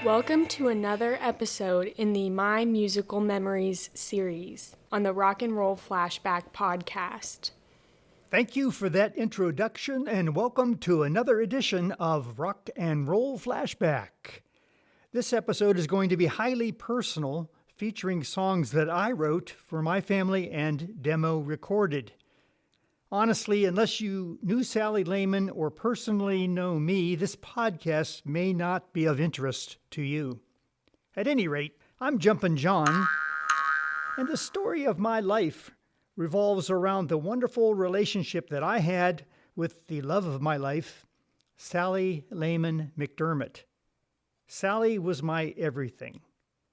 Welcome to another episode in the My Musical Memories series on the Rock and Roll Flashback podcast. Thank you for that introduction and welcome to another edition of Rock and Roll Flashback. This episode is going to be highly personal, featuring songs that I wrote for my family and demo recorded. Honestly, unless you knew Sally Lehman or personally know me, this podcast may not be of interest to you. At any rate, I'm Jumpin John, and the story of my life revolves around the wonderful relationship that I had with the love of my life, Sally Lehman McDermott. Sally was my everything.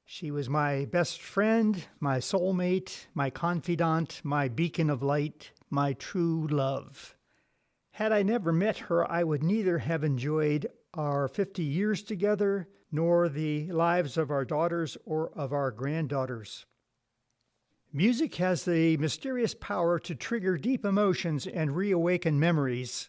She was my best friend, my soulmate, my confidant, my beacon of light, my true love. Had I never met her, I would neither have enjoyed our 50 years together, nor the lives of our daughters or of our granddaughters. Music has the mysterious power to trigger deep emotions and reawaken memories.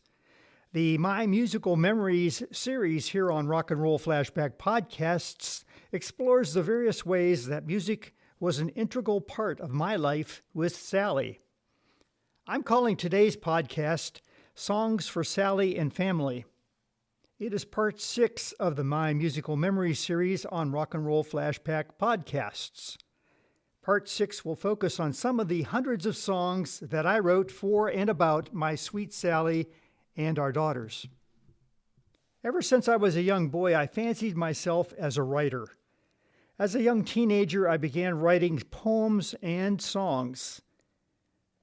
The My Musical Memories series here on Rock and Roll Flashback podcasts explores the various ways that music was an integral part of my life with Sally. I'm calling today's podcast Songs for Sally and Family. It is part 6 of the My Musical Memories series on Rock and Roll Flashback podcasts. Part 6 will focus on some of the hundreds of songs that I wrote for and about my sweet Sally and our daughters. Ever since I was a young boy, I fancied myself as a writer. As a young teenager, I began writing poems and songs.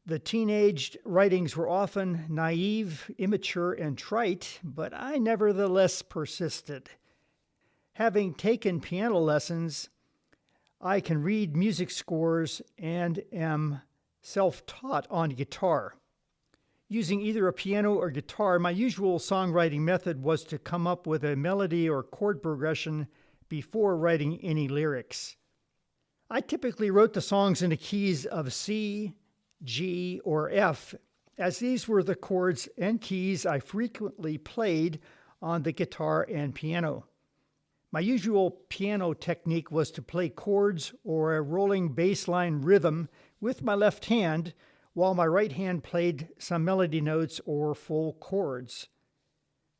The teenage writings were often naive, immature, and trite, but I nevertheless persisted. Having taken piano lessons, I can read music scores and am self-taught on guitar. Using either a piano or guitar, my usual songwriting method was to come up with a melody or chord progression before writing any lyrics. I typically wrote the songs in the keys of C, G, or F, as these were the chords and keys I frequently played on the guitar and piano. My usual piano technique was to play chords or a rolling bass line rhythm with my left hand, while my right hand played some melody notes or full chords.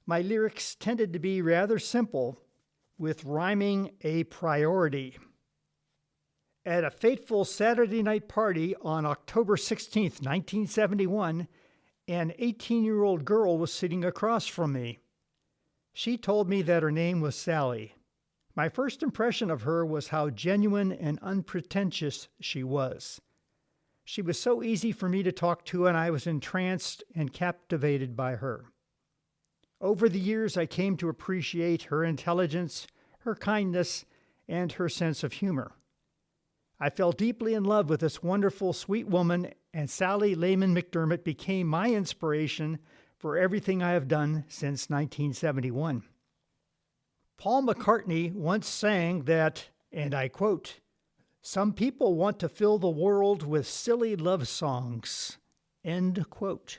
My lyrics tended to be rather simple, with rhyming a priority. At a fateful Saturday night party on October 16, 1971, an 18-year-old girl was sitting across from me. She told me that her name was Sally. My first impression of her was how genuine and unpretentious she was. She was so easy for me to talk to, and I was entranced and captivated by her. Over the years, I came to appreciate her intelligence, her kindness, and her sense of humor. I fell deeply in love with this wonderful, sweet woman, and Sally Lehman McDermott became my inspiration for everything I have done since 1971. Paul McCartney once sang that, and I quote, "Some people want to fill the world with silly love songs." End quote.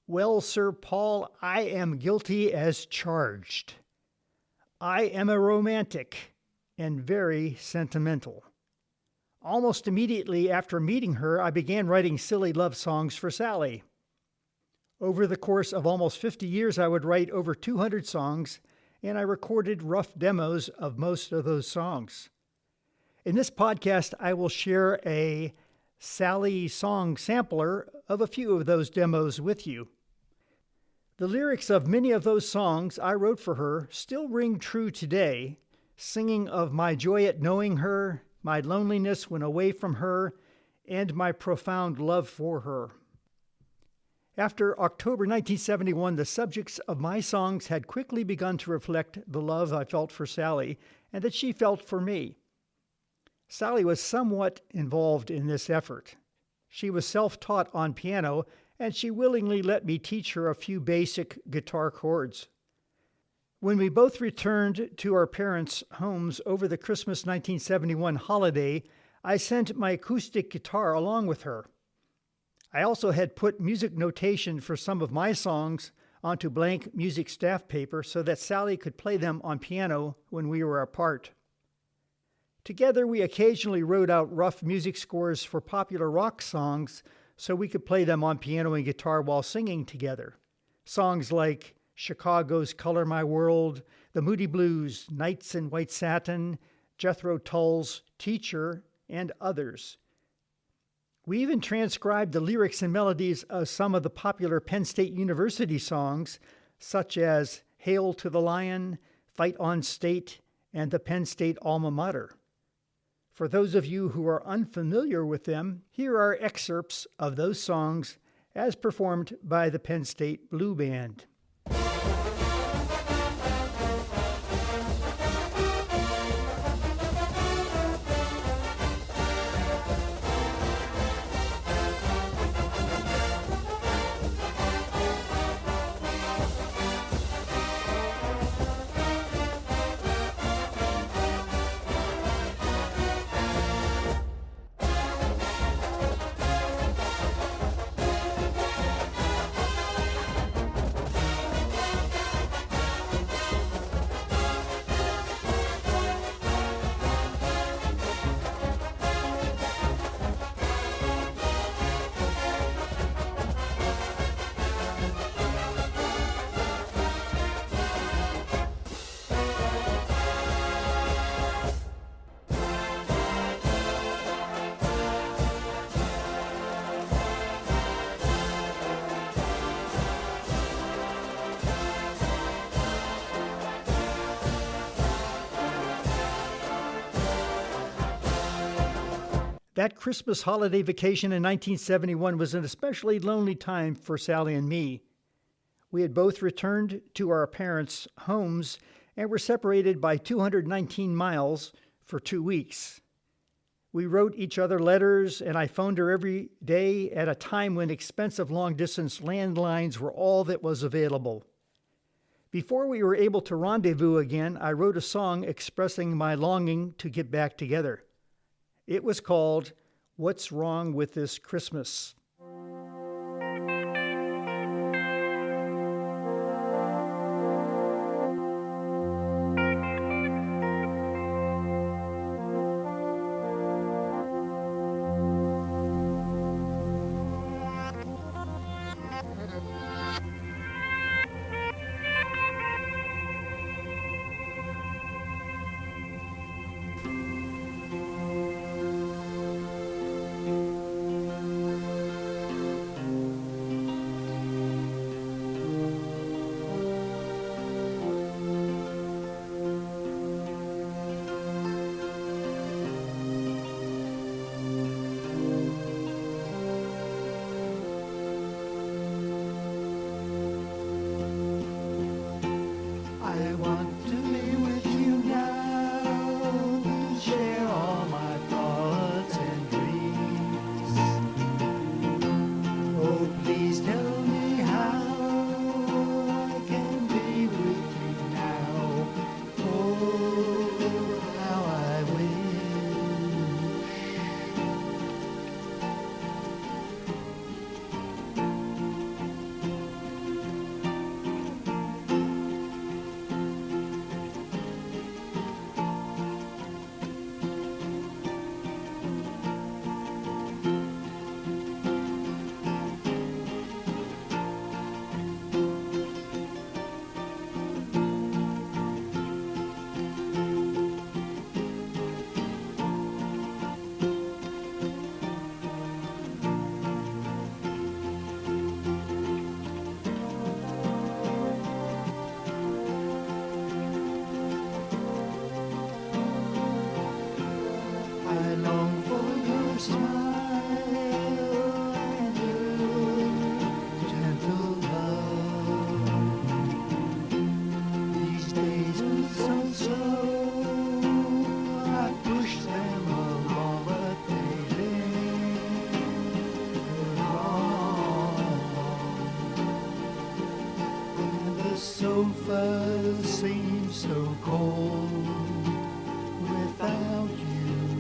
Well, Sir Paul, I am guilty as charged. I am a romantic and very sentimental. Almost immediately after meeting her, I began writing silly love songs for Sally. Over the course of almost 50 years, I would write over 200 songs, and I recorded rough demos of most of those songs. In this podcast, I will share a Sally song sampler of a few of those demos with you. The lyrics of many of those songs I wrote for her still ring true today, singing of my joy at knowing her, my loneliness when away from her, and my profound love for her. After October 1971, the subjects of my songs had quickly begun to reflect the love I felt for Sally and that she felt for me. Sally was somewhat involved in this effort. She was self-taught on piano, and she willingly let me teach her a few basic guitar chords. When we both returned to our parents' homes over the Christmas 1971 holiday, I sent my acoustic guitar along with her. I also had put music notation for some of my songs onto blank music staff paper so that Sally could play them on piano when we were apart. Together, we occasionally wrote out rough music scores for popular rock songs so we could play them on piano and guitar while singing together. Songs like Chicago's Color My World, The Moody Blues, Nights in White Satin, Jethro Tull's Teacher, and others. We even transcribed the lyrics and melodies of some of the popular Penn State University songs, such as Hail to the Lion, Fight on State, and the Penn State Alma Mater. For those of you who are unfamiliar with them, here are excerpts of those songs as performed by the Penn State Blue Band. That Christmas holiday vacation in 1971 was an especially lonely time for Sally and me. We had both returned to our parents' homes and were separated by 219 miles for 2 weeks. We wrote each other letters, and I phoned her every day at a time when expensive long-distance landlines were all that was available. Before we were able to rendezvous again, I wrote a song expressing my longing to get back together. It was called What's Wrong with This Christmas? Sofa seems so cold without you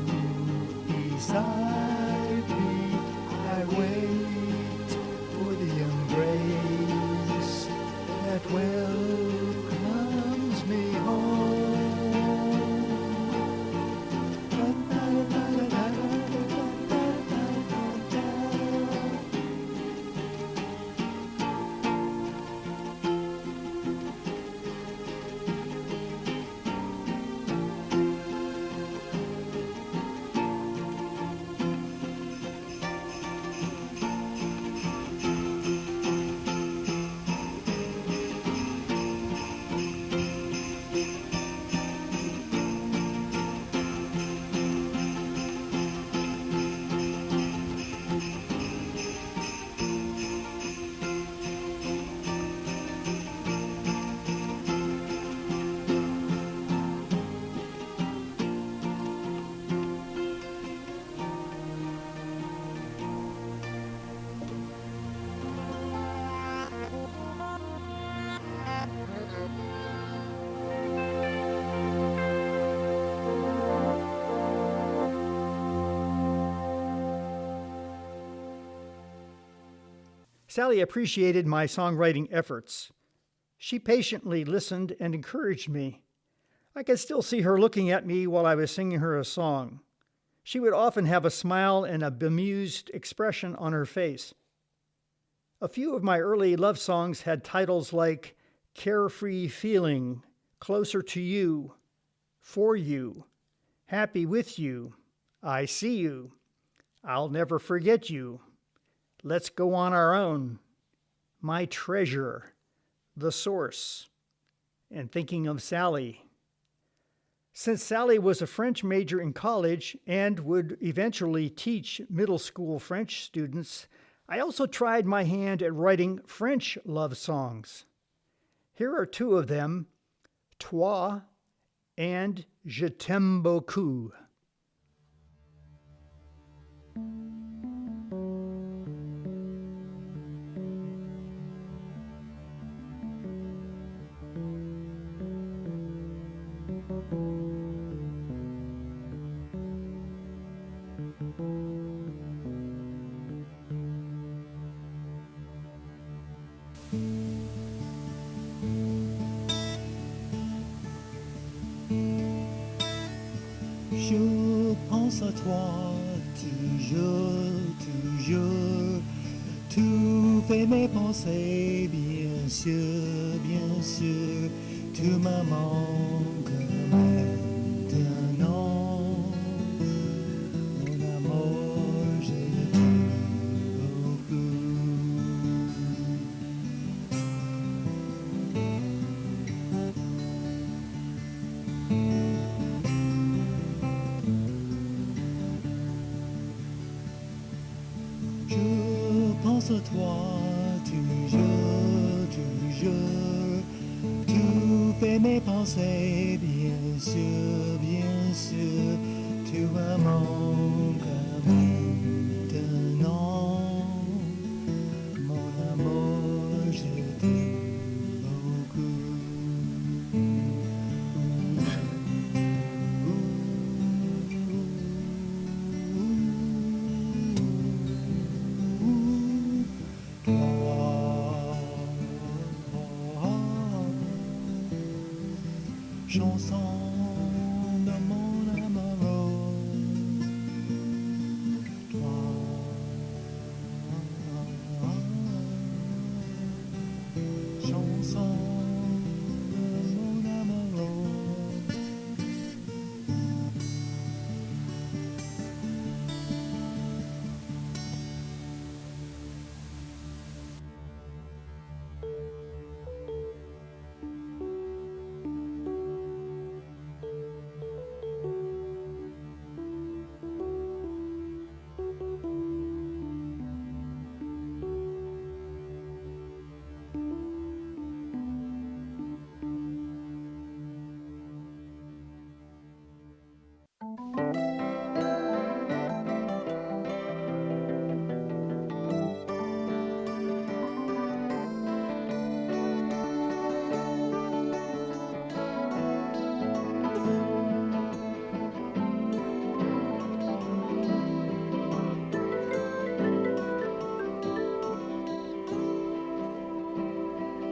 beside me. I wait for the embrace Sally appreciated my songwriting efforts. She patiently listened and encouraged me. I could still see her looking at me while I was singing her a song. She would often have a smile and a bemused expression on her face. A few of my early love songs had titles like Carefree Feeling, Closer to You, For You, Happy with You, I See You, I'll Never Forget You, Let's Go on Our Own, My Treasure, The Source, and Thinking of Sally. Since Sally was a French major in college and would eventually teach middle school French students, I also tried my hand at writing French love songs. Here are two of them, Toi and Je t'aime beaucoup. Je pense à toi toujours, toujours. Tu fais mes pensées, bien sûr. Tu me manques maintenant. Mon amour, je t'aime beaucoup. Je pense à toi toujours, toujours. Tu fais mes pensées, bien sûr. Tu me manques maintenant. Mon amour, je t'aime beaucoup. Chanson de mon amour, toi. Chanson de mon amour.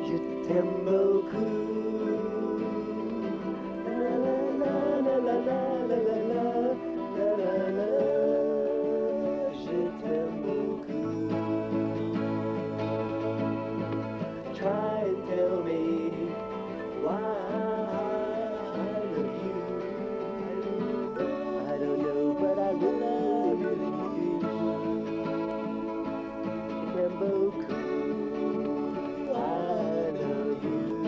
Je t'aime beaucoup. La la la la la la la la la la la. Je t'aime beaucoup. Try and tell me why I love you. I don't know, but I really do. Je t'aime beaucoup. I love you.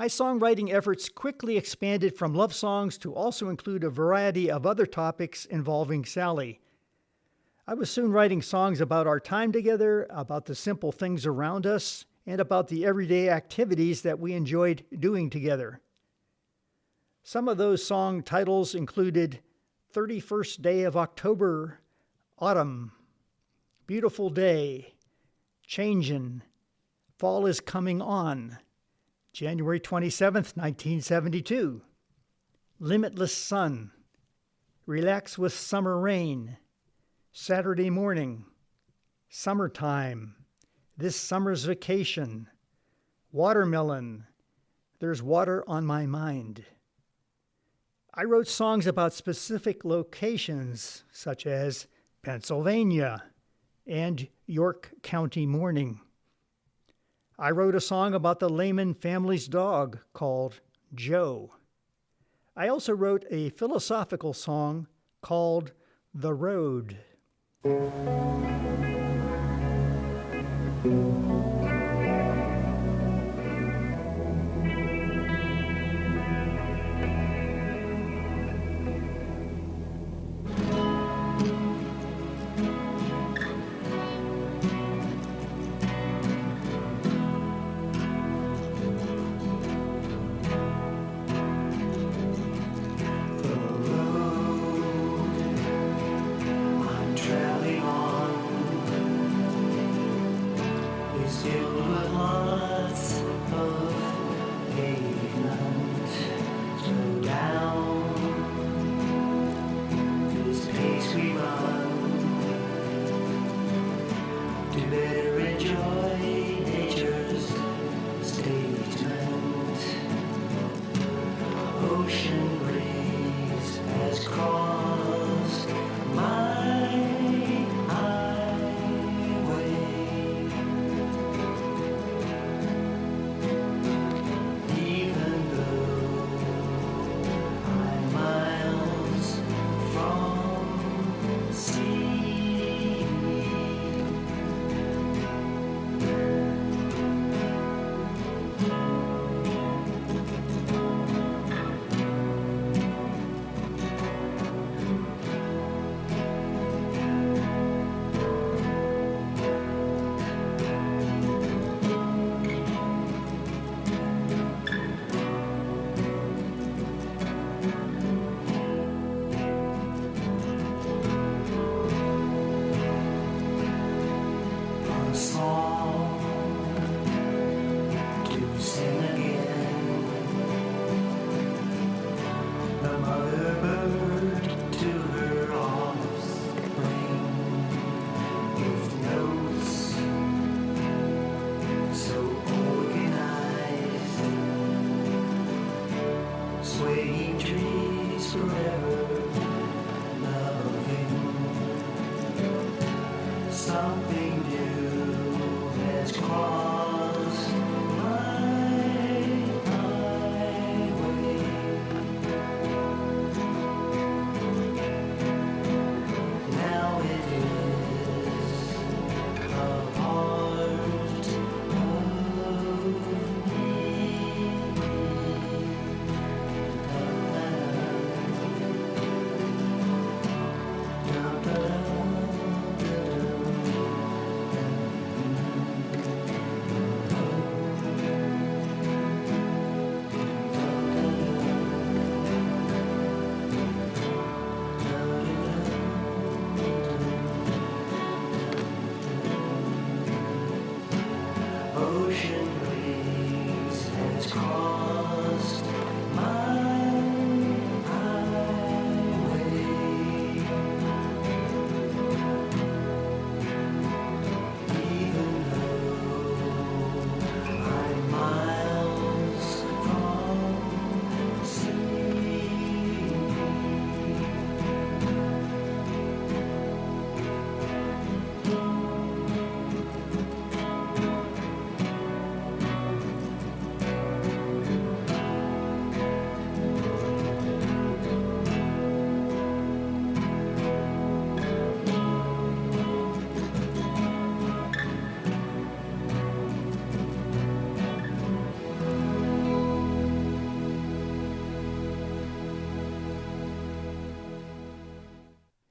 My songwriting efforts quickly expanded from love songs to also include a variety of other topics involving Sally. I was soon writing songs about our time together, about the simple things around us, and about the everyday activities that we enjoyed doing together. Some of those song titles included 31st Day of October, Autumn, Beautiful Day, Changin', Fall is Coming On, January 27th, 1972, Limitless Sun, Relax with Summer Rain, Saturday Morning, Summertime, This Summer's Vacation, Watermelon, There's Water on My Mind. I wrote songs about specific locations such as Pennsylvania and York County Morning. I wrote a song about the Lehman family's dog called Joe. I also wrote a philosophical song called The Road.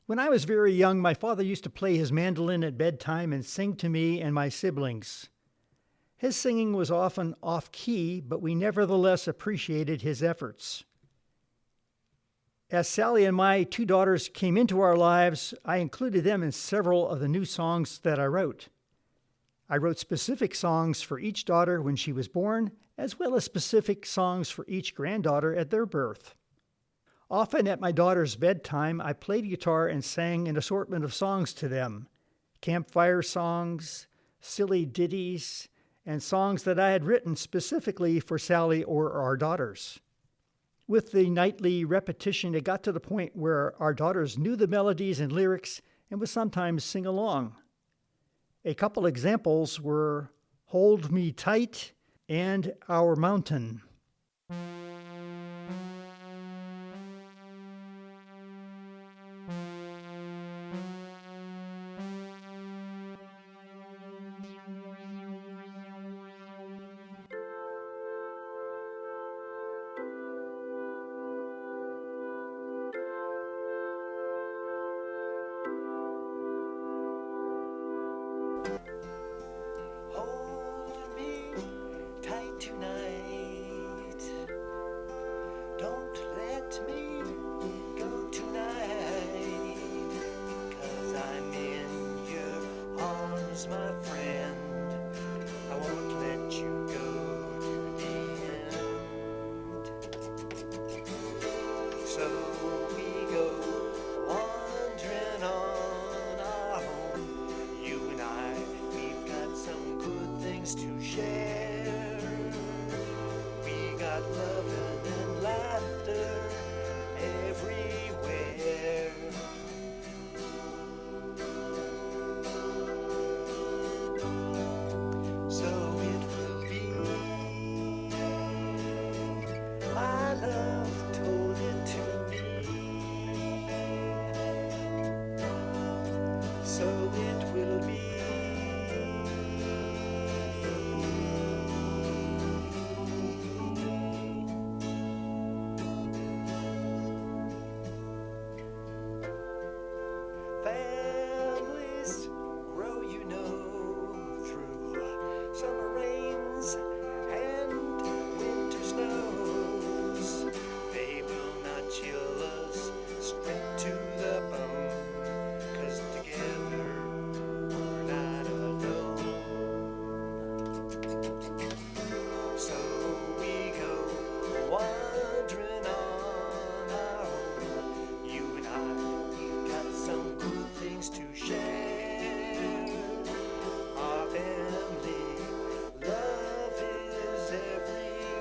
When I was very young, my father used to play his mandolin at bedtime and sing to me and my siblings. His singing was often off-key, but we nevertheless appreciated his efforts. As Sally and my two daughters came into our lives, I included them in several of the new songs that I wrote. I wrote specific songs for each daughter when she was born, as well as specific songs for each granddaughter at their birth. Often at my daughter's bedtime, I played guitar and sang an assortment of songs to them, campfire songs, silly ditties, and songs that I had written specifically for Sally or our daughters. With the nightly repetition, it got to the point where our daughters knew the melodies and lyrics and would sometimes sing along. A couple examples were Hold Me Tight and Our Mountain. Hold me tight tonight. Don't let me go tonight. 'Cause I'm in your arms, my friend. I won't let you go to the end. So we go wandering on our own. You and I, we've got some good things to share. We got love and laughter everywhere. So it will be. My love told it to me. So it will be. Families grow, you know, through summer rains and winter snows. They will not chill us straight to the bone, 'cause together we're not alone. So we go wandering on our own. You and I, we've got some good things to share. Our family love is everywhere.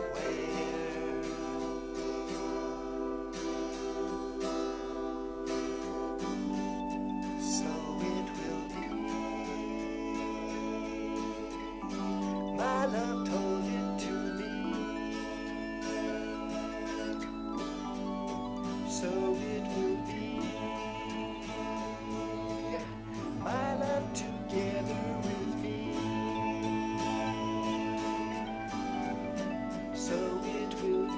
So it will be. My love told it to me. So it will be. My love together with me. So it will be.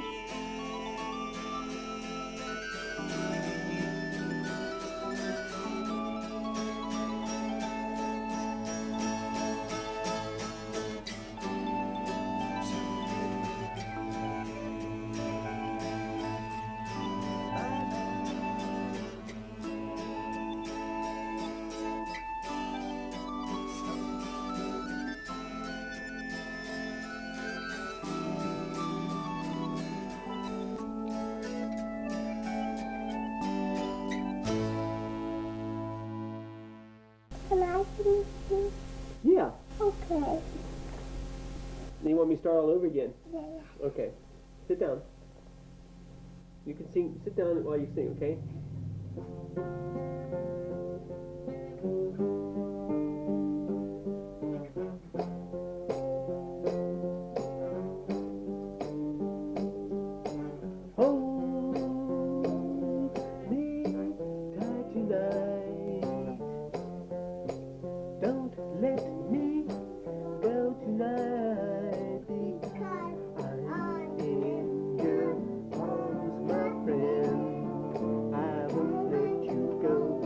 Can I sing this? Yeah. Okay. You want me to start all over again? Yeah. Okay. Sit down. You can sing. Sit down while you sing, okay? Hold me tight tonight. Don't let me go tonight, because I'm in your arms, my friend. I won't let you go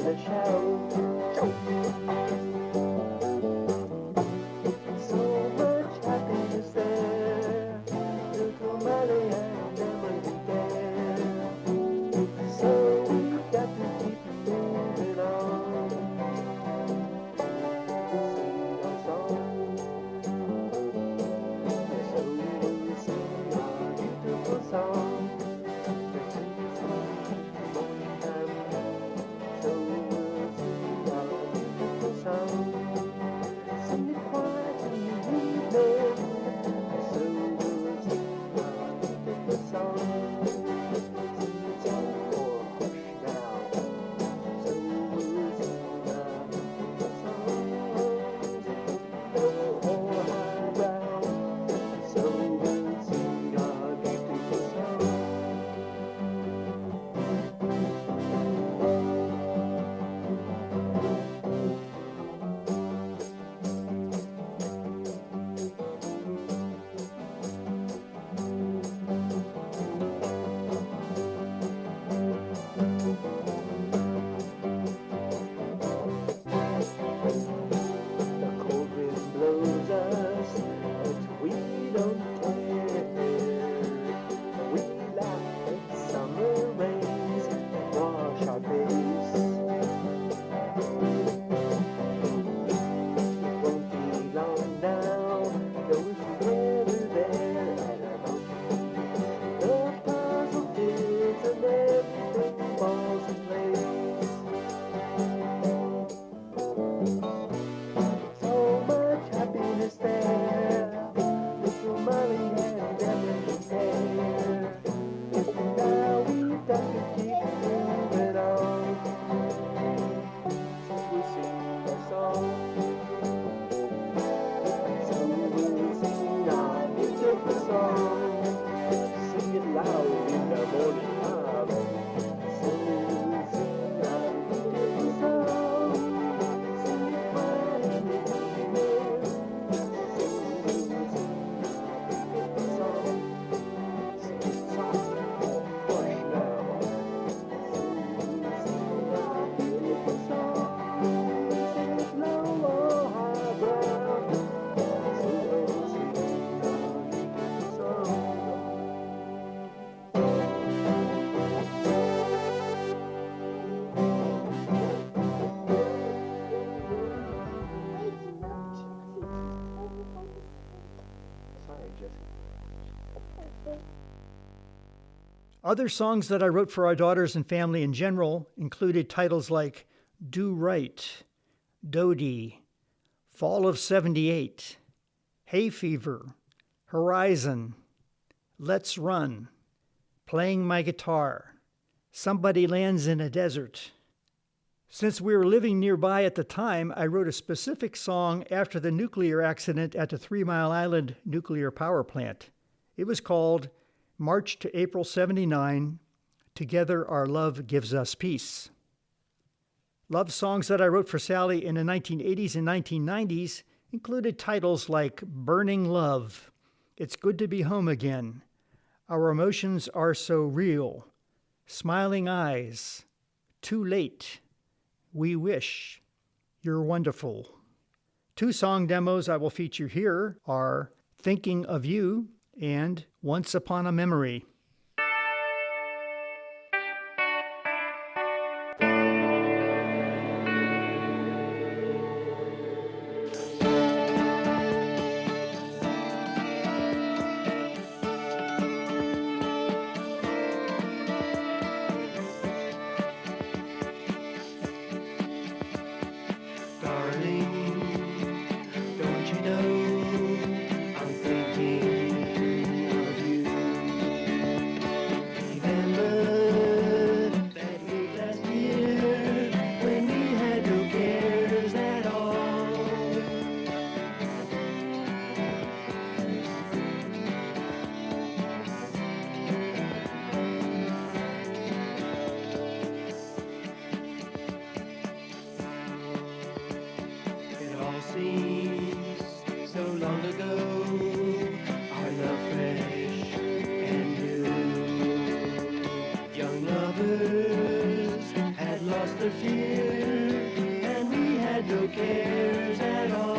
a shout. So much happiness there, little Molly and Emily there. So we've got to keep moving on. Sing our song. So we'll sing our beautiful song. It's morning time. So we'll sing our beautiful song. Sing it quiet in the evening. So we'll sing our beautiful song. Sing it soft or hush now. So we'll sing our beautiful song. Low or highbrow. So we'll sing our beautiful song. The cold wind blows us, but we don't care. We laugh at summer rains that wash our face. It won't be long now, though if we gather there at our mountain, the puzzle fills and everything falls in place. So much happiness there, little Molly and Emily there. Now we've got to keep moving on. So we'll sing a song. So we'll sing our beautiful song. Sing it loud in the morning time. So we'll sing our beautiful song. Sing it quiet in the evening. So we'll sing our beautiful song. Sing it soft or hush now. So we'll sing our beautiful song. Sing it low or highbrow. So we'll sing our beautiful song. Sorry, Jesse. Other songs that I wrote for our daughters and family in general included titles like Do Right, Dodie, Fall of 78, Hay Fever, Horizon, Let's Run, Playing My Guitar, Somebody Lands in a Desert. Since we were living nearby at the time, I wrote a specific song after the nuclear accident at the 3 Mile Island nuclear power plant. It was called March to April 79, Together Our Love Gives Us Peace. Love songs that I wrote for Sally in the 1980s and 1990s included titles like Burning Love, It's Good to Be Home Again, Our Emotions Are So Real, Smiling Eyes, Too Late, We Wish, You're Wonderful. Two song demos I will feature here are Thinking of You and Once Upon a Memory. Don't you know I'm thinking of you? had no cares at all.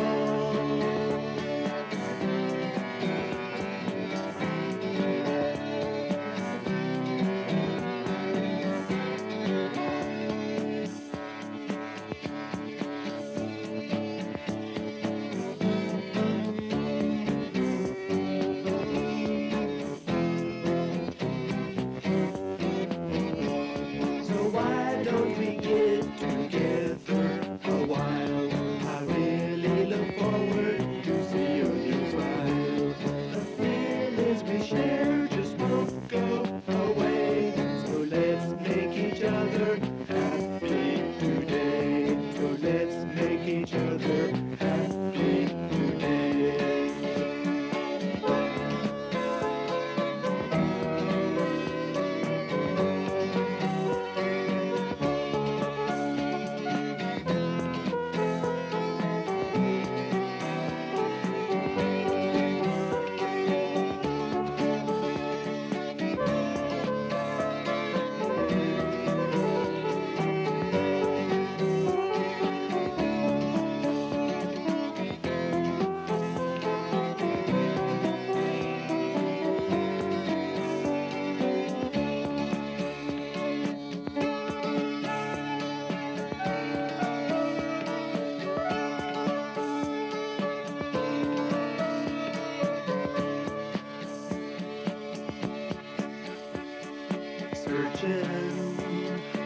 Searching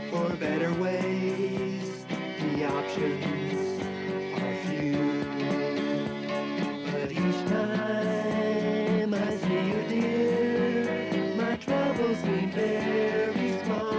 for better ways, the options are few. But each time I see you, dear, my troubles seem very small.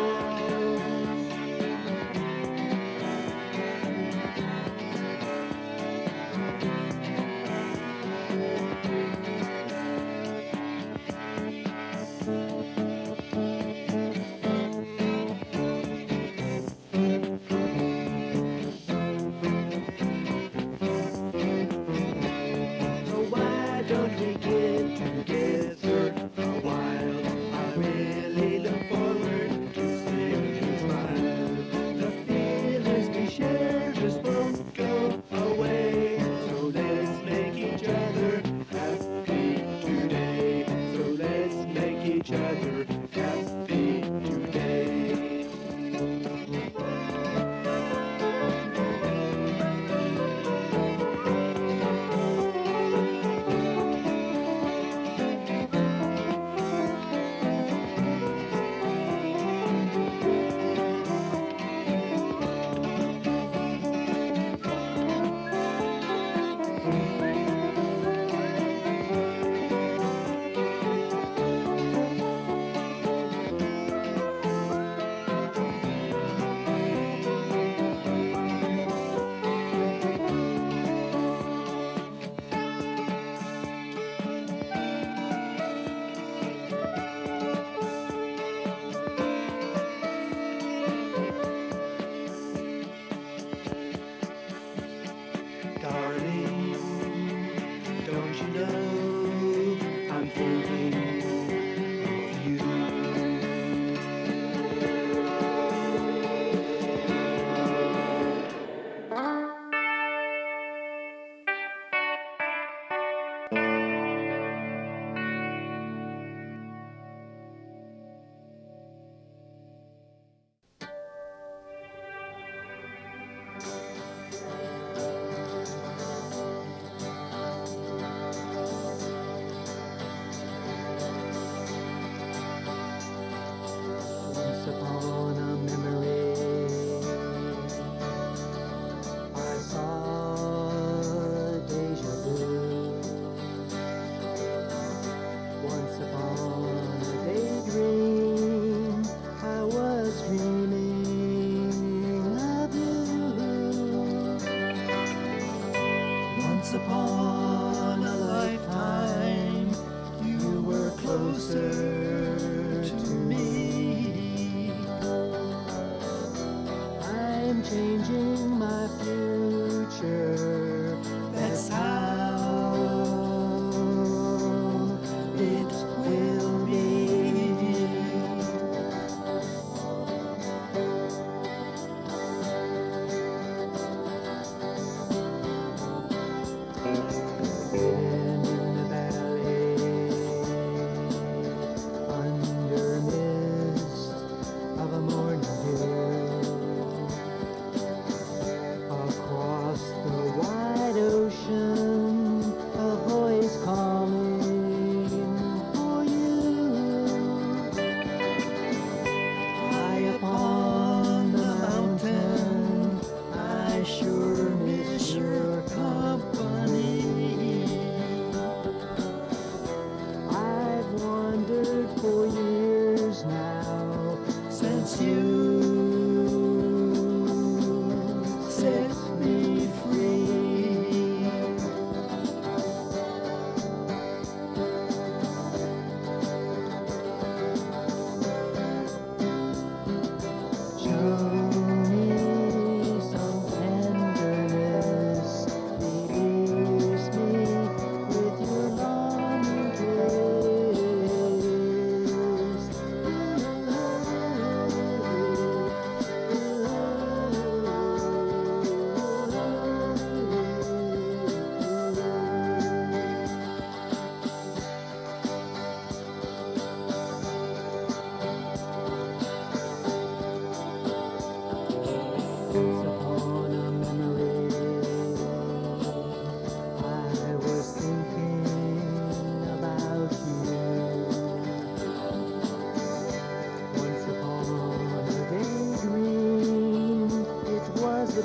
the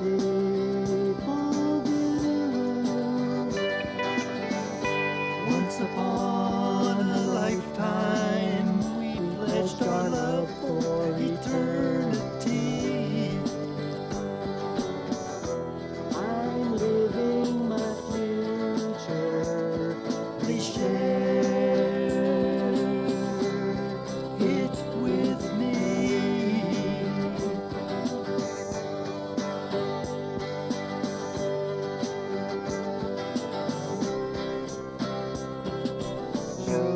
beautiful view. Once upon a lifetime, we pledged our love for eternity. I'm living my future. Please share it with me. Show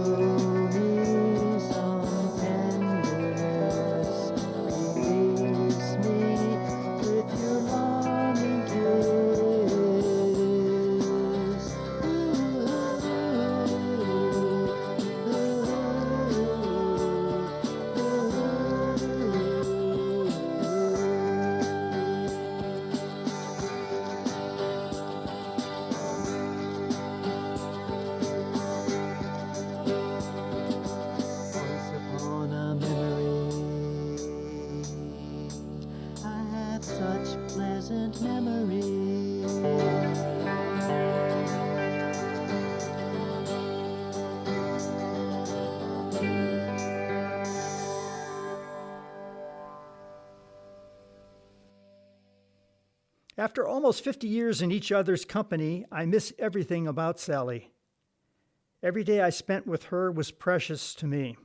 me some tenderness. Release me with your loving kiss. Once upon a memory, I have such pleasant memories. After almost 50 years in each other's company, I miss everything about Sally. Every day I spent with her was precious to me.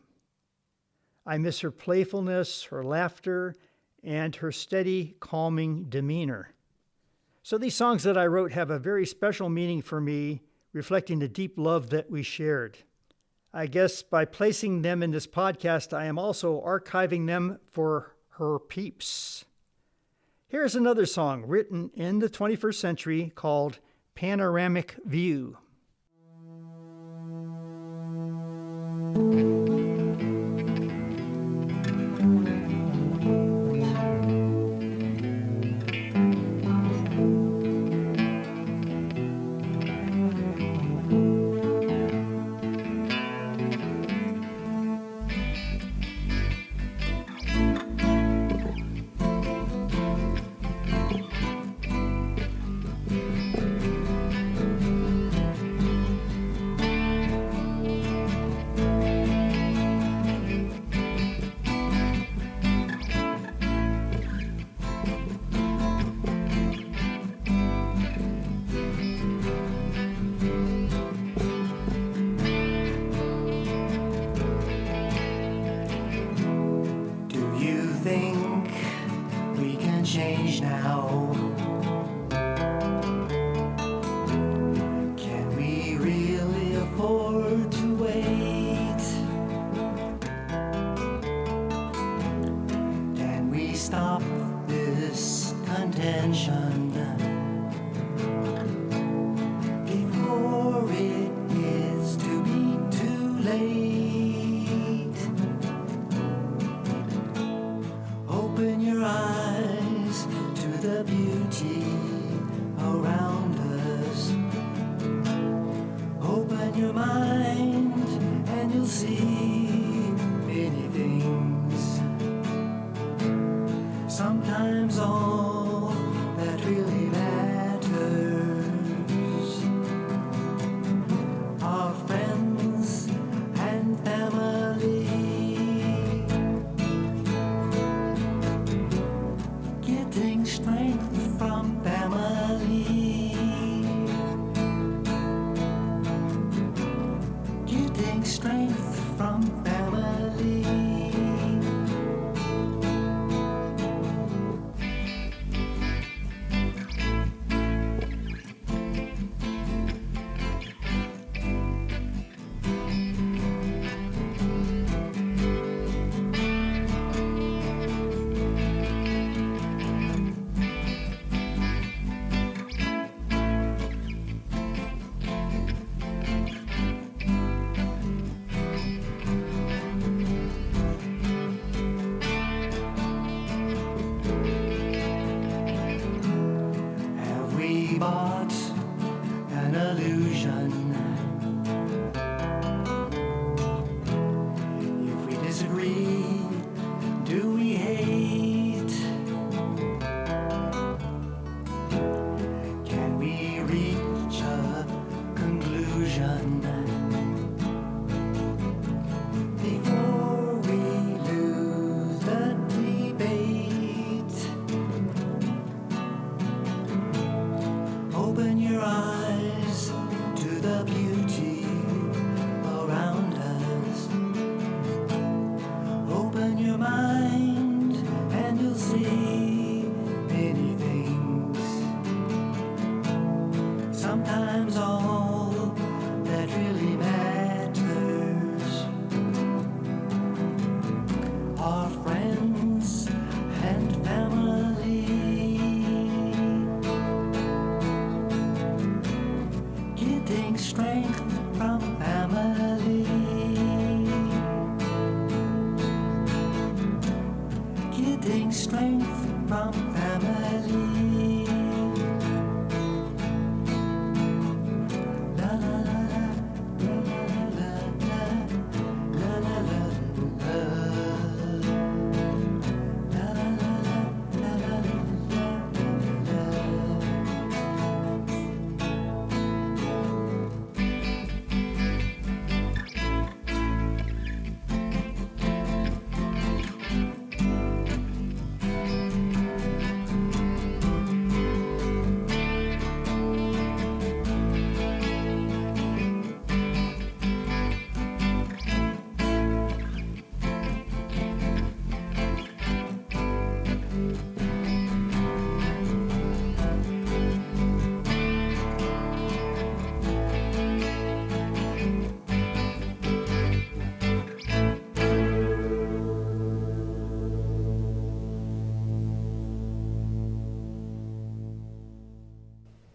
I miss her playfulness, her laughter, and her steady, calming demeanor. So these songs that I wrote have a very special meaning for me, reflecting the deep love that we shared. I guess by placing them in this podcast, I am also archiving them for her peeps. Here's another song written in the 21st century called Panoramic View. Think we can change now? Can we really afford to wait? Can we stop this contention before it gets to be too late? Open your eyes to the beauty around us. Open your mind and you'll see many things. Sometimes all that really matters are friends and family. Getting strength from family. Getting strength from family. Bought an illusion. If we disagree, do we hate?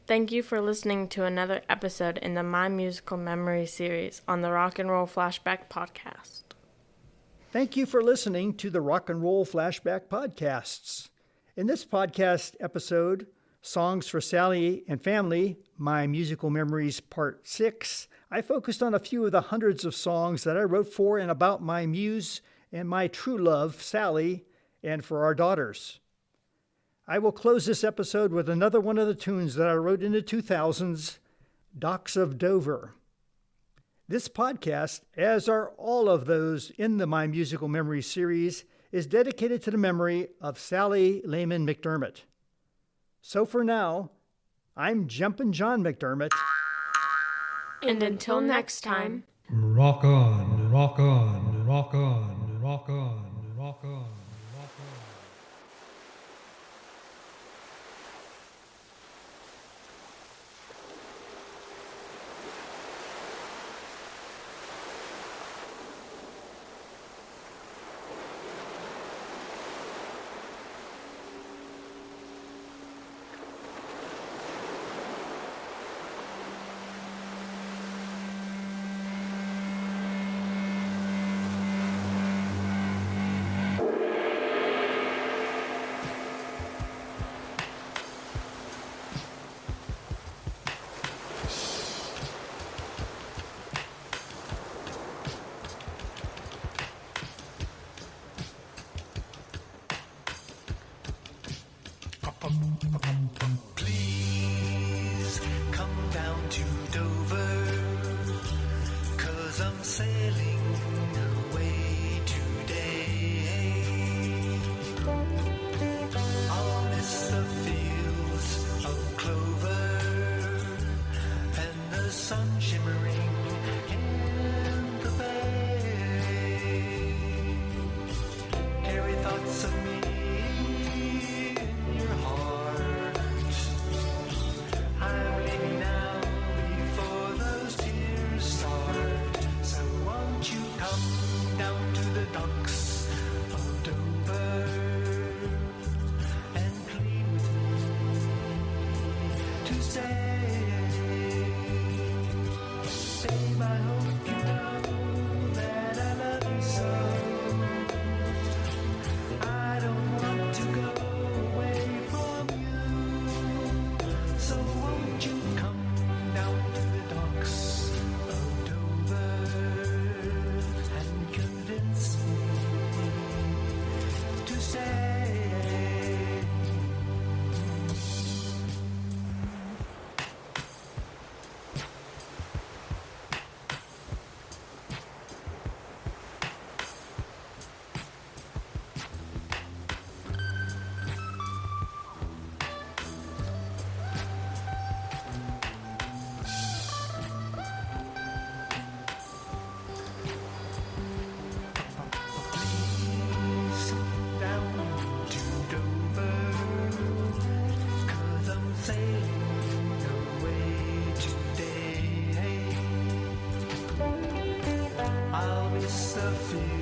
Thank you for listening to another episode in the My Musical Memories series on the Rock and Roll Flashback podcast. Thank you for listening to the Rock and Roll Flashback podcasts. In this podcast episode, Songs for Sally and Family, My Musical Memories Part 6, I focused on a few of the hundreds of songs that I wrote for and about my muse and my true love, Sally, and for our daughters. I will close this episode with another one of the tunes that I wrote in the 2000s, Docks of Dover. This podcast, as are all of those in the My Musical Memories series, is dedicated to the memory of Sally Lehman McDermott. So for now, I'm Jumpin John McDermott. And until next time, Rock on, rock on, rock on, rock on, rock on, rock on. Please come down to Dover, 'cause I'm sailing away today. I'll miss the fields of clover and the sun shimmering in the bay. Carry thoughts of me in your heart. I'm leaving now before those tears start. So won't you come down to the docks of Dover and plead with me to stay? Babe, I hope you know that I love you so. I don't want to go away from you. So won't you come down to the docks of Dover and convince me to stay? Please come down to Dover, 'cause I'm sailing away today. I'll miss the field